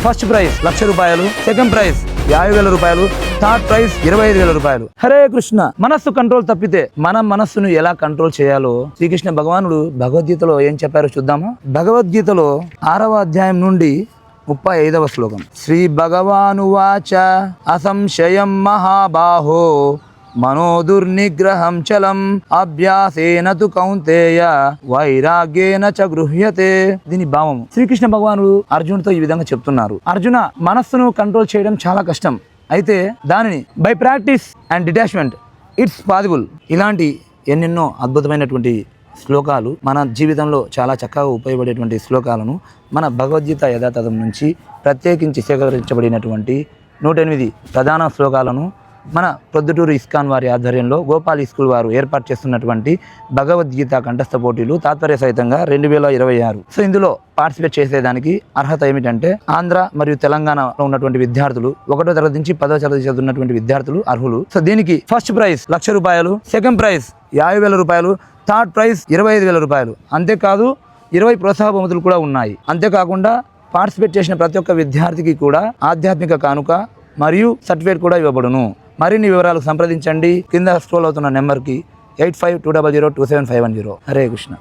First prize 1,00,000 రూపాయలు, second prize 50,000 రూపాయలు, third prize 25,000 రూపాయలు. హరే కృష్ణ. మనస్సు కంట్రోల్ తప్పితే మనం మనస్సును ఎలా కంట్రోల్ చేయాలో శ్రీకృష్ణ భగవానుడు భగవద్గీతలో ఏం చెప్పారో చూద్దామా. భగవద్గీతలో 6వ అధ్యాయం నుండి 35వ శ్లోకం. శ్రీ భగవానువాచ అసంశయం మహాబాహో మనోదుర్నిగ్రహం చలం అభ్యాసేన తు కౌంతేయ వైరాగ్యేన చ గృహ్యతే. దీని భావము శ్రీకృష్ణ భగవానుడు అర్జునుడితో ఈ విధంగా చెప్తున్నారు. అర్జున, మనస్సును కంట్రోల్ చేయడం చాలా కష్టం, అయితే దానిని by practice and detachment it's possible. ఇలాంటి ఎన్నెన్నో అద్భుతమైనటువంటి శ్లోకాలు మన జీవితంలో చాలా చక్కగా ఉపయోగపడేటువంటి శ్లోకాలను మన భగవద్గీత యథాతథం నుంచి ప్రత్యేకించి సేకరించబడినటువంటి 108 ప్రధాన శ్లోకాలను మన ప్రొద్దుటూరు ఇస్కాన్ వారి ఆధ్వర్యంలో గోపాల్ స్కూల్ వారు ఏర్పాటు చేస్తున్నటువంటి భగవద్గీత కంఠస్థ పోటీలు తాత్పర్య సహితంగా 2026. సో ఇందులో పార్టిసిపేట్ చేసేదానికి అర్హత ఏమిటంటే ఆంధ్ర మరియు తెలంగాణలో ఉన్నటువంటి విద్యార్థులు 1వ తరగతి నుంచి 10వ తరగతి చదువుతున్నటువంటి విద్యార్థులు అర్హులు. సో దీనికి ఫస్ట్ ప్రైజ్ 1,00,000 రూపాయలు, సెకండ్ ప్రైజ్ 50,000 రూపాయలు, థర్డ్ ప్రైజ్ 25,000 రూపాయలు. అంతేకాదు 20 ప్రోత్సాహ బహుమతులు కూడా ఉన్నాయి. అంతేకాకుండా పార్టిసిపేట్ చేసిన ప్రతి ఒక్క విద్యార్థికి కూడా ఆధ్యాత్మిక కానుక మరియు సర్టిఫికేట్ కూడా ఇవ్వబడును. మరిన్ని వివరాలకు సంప్రదించండి కింద స్క్రోల్ అవుతున్న నెంబర్కి 8520027510. హరే కృష్ణ.